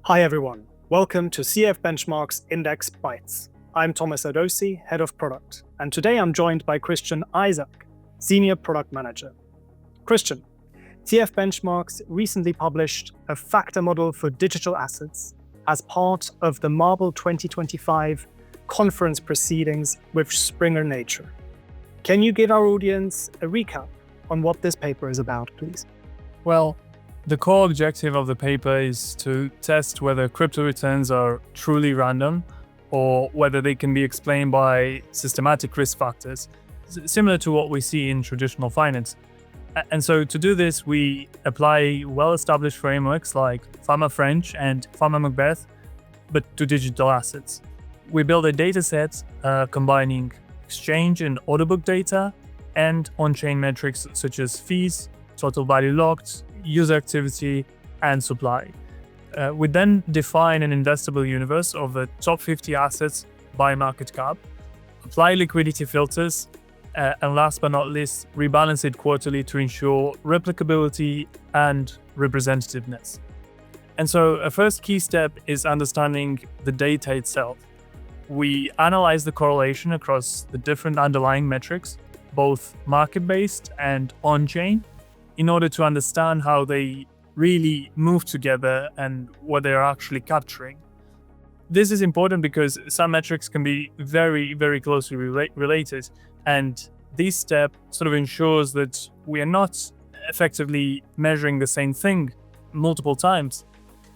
Hi everyone, welcome to CF Benchmark's Index Bytes. I'm Thomas Erdösi, Head of Product, and today I'm joined by Cristian Isac, Senior Product Manager. Cristian, CF Benchmarks recently published a factor model for digital assets as part of the Marble 2025 conference proceedings with Springer Nature. Can you give our audience a recap on what this paper is about, please? Well, the core objective of the paper is to test whether crypto returns are truly random or whether they can be explained by systematic risk factors, similar to what we see in traditional finance. And so to do this, we apply well-established frameworks like Fama-French and Fama-MacBeth, but to digital assets. We build a data set combining exchange and order book data and on-chain metrics such as fees, total value locked, user activity, and supply. We then define an investable universe of the top 50 assets by market cap, apply liquidity filters, and last but not least, rebalance it quarterly to ensure replicability and representativeness. And so a first key step is understanding the data itself. We analyze the correlation across the different underlying metrics, both market-based and on-chain, in order to understand how they really move together and what they are actually capturing. This is important because some metrics can be very, very closely related, and this step sort of ensures that we are not effectively measuring the same thing multiple times,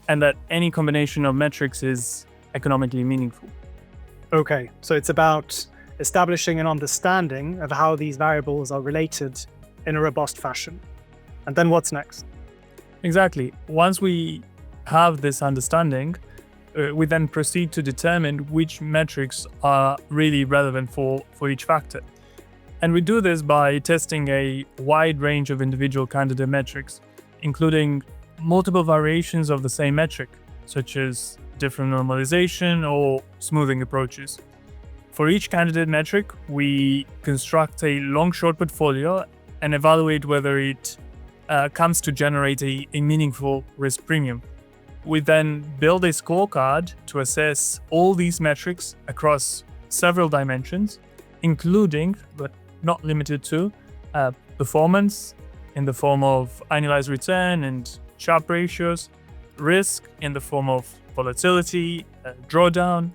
and that any combination of metrics is economically meaningful. Okay, so it's about establishing an understanding of how these variables are related in a robust fashion. And then what's next? Exactly. Once we have this understanding, we then proceed to determine which metrics are really relevant for each factor. And we do this by testing a wide range of individual candidate metrics, including multiple variations of the same metric, such as different normalization or smoothing approaches. For each candidate metric, we construct a long-short portfolio and evaluate whether it comes to generate a meaningful risk premium. We then build a scorecard to assess all these metrics across several dimensions, including, but not limited to, performance in the form of annualized return and Sharpe ratios, risk in the form of volatility, drawdown,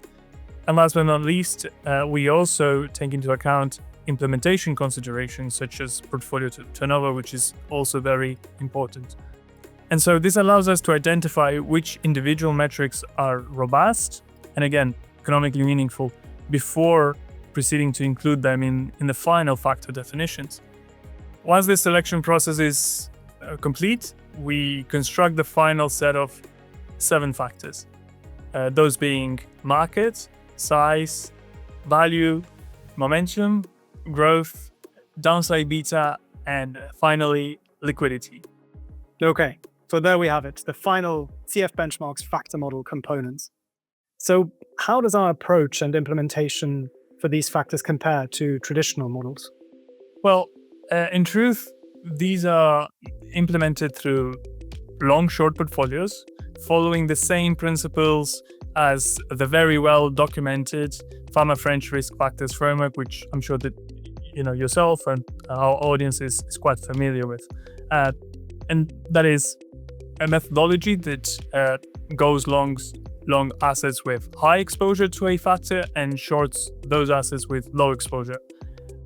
and last but not least, we also take into account implementation considerations such as portfolio turnover, which is also very important. And so this allows us to identify which individual metrics are robust and again, economically meaningful before proceeding to include them in the final factor definitions. Once this selection process is complete, we construct the final set of 7 factors, those being market, size, value, momentum, growth, downside beta, and finally, liquidity. Okay, so there we have it, the final CF Benchmarks factor model components. So how does our approach and implementation for these factors compare to traditional models? Well, in truth, these are implemented through long-short portfolios, following the same principles as the very well documented Fama-French risk factors framework, which I'm sure that yourself and our audience is quite familiar with. And that is a methodology that goes long assets with high exposure to a factor and shorts those assets with low exposure.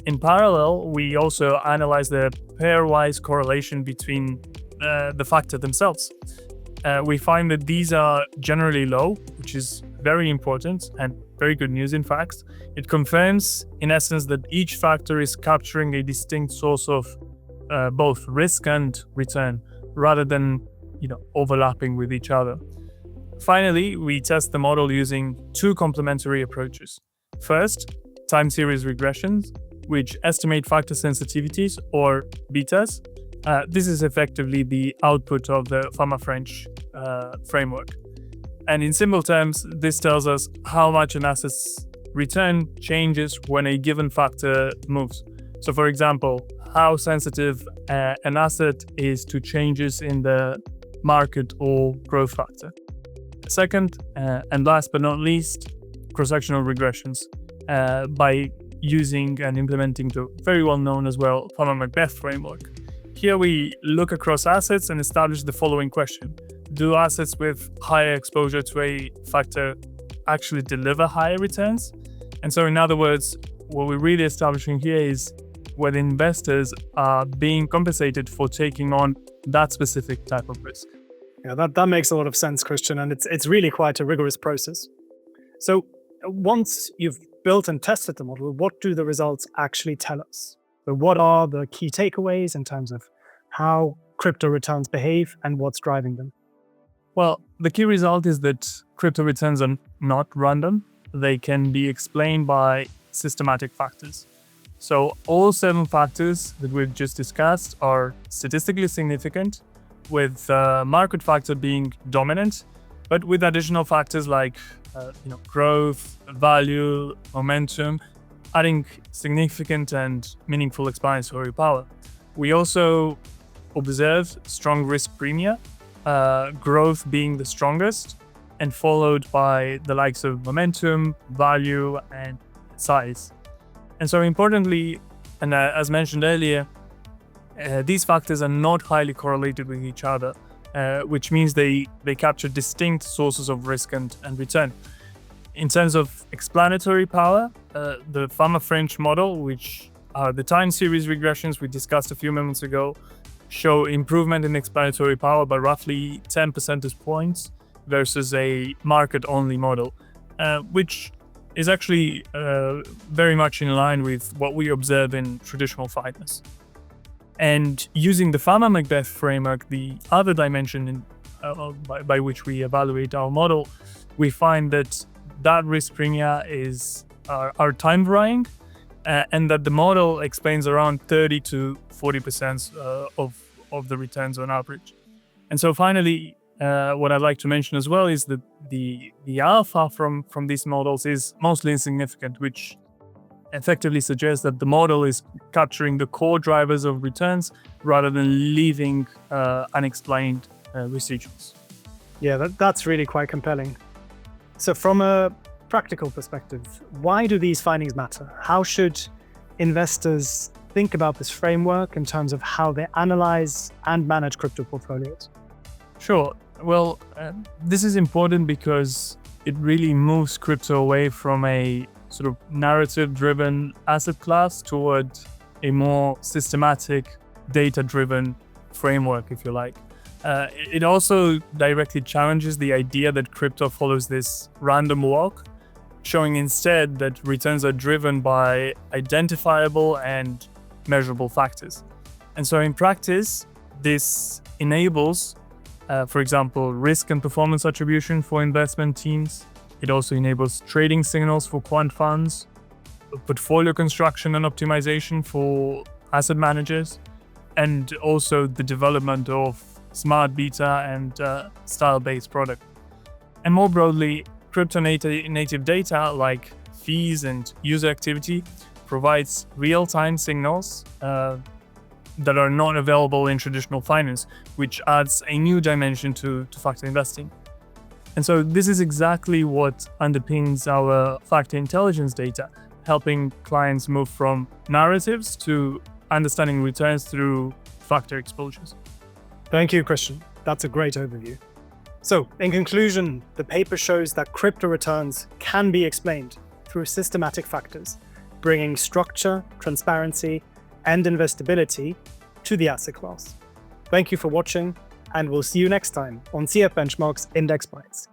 In parallel, we also analyze the pairwise correlation between the factor themselves. We find that these are generally low, which is very important and very good news in fact. It confirms, in essence, that each factor is capturing a distinct source of both risk and return, rather than overlapping with each other. Finally, we test the model using 2 complementary approaches. First, time series regressions, which estimate factor sensitivities or betas. This is effectively the output of the Fama-French framework. And in simple terms, this tells us how much an asset's return changes when a given factor moves. So for example, how sensitive an asset is to changes in the market or growth factor. Second, and last but not least, cross-sectional regressions by using and implementing the very well-known as well Fama-MacBeth framework. Here we look across assets and establish the following question. Do assets with higher exposure to a factor actually deliver higher returns? And so in other words, what we're really establishing here is whether investors are being compensated for taking on that specific type of risk. Yeah, that makes a lot of sense, Christian, and it's really quite a rigorous process. So once you've built and tested the model, what do the results actually tell us? So what are the key takeaways in terms of how crypto returns behave and what's driving them? Well, the key result is that crypto returns are not random. They can be explained by systematic factors. So all 7 factors that we've just discussed are statistically significant, with market factor being dominant, but with additional factors like growth, value, momentum, adding significant and meaningful explanatory power. We also observe strong risk premia, growth being the strongest, and followed by the likes of momentum, value, and size. And so importantly, and as mentioned earlier, these factors are not highly correlated with each other, which means they capture distinct sources of risk and return. In terms of explanatory power, the Fama-French model, which are the time series regressions we discussed a few moments ago, show improvement in explanatory power by roughly 10 percentage points versus a market-only model, which is actually very much in line with what we observe in traditional finance. And using the Fama-MacBeth framework, the other dimension by which we evaluate our model, we find that risk premia are time varying, and that the model explains around 30 to 40% of the returns on average. And so finally, what I'd like to mention as well is that the alpha from these models is mostly insignificant, which effectively suggests that the model is capturing the core drivers of returns rather than leaving unexplained residuals. Yeah, that's really quite compelling. So from a practical perspective, why do these findings matter? How should investors think about this framework in terms of how they analyze and manage crypto portfolios? Sure. Well, this is important because it really moves crypto away from a sort of narrative-driven asset class toward a more systematic, data-driven framework, if you like. It also directly challenges the idea that crypto follows this random walk, showing instead that returns are driven by identifiable and measurable factors. And so in practice, this enables, for example, risk and performance attribution for investment teams. It also enables trading signals for quant funds, portfolio construction and optimization for asset managers, and also the development of smart beta and style-based product. And more broadly, crypto native data like fees and user activity provides real-time signals that are not available in traditional finance, which adds a new dimension to factor investing. And so this is exactly what underpins our factor intelligence data, helping clients move from narratives to understanding returns through factor exposures. Thank you, Christian. That's a great overview. So, in conclusion, the paper shows that crypto returns can be explained through systematic factors, bringing structure, transparency, and investability to the asset class. Thank you for watching, and we'll see you next time on CF Benchmark's Index Bytes.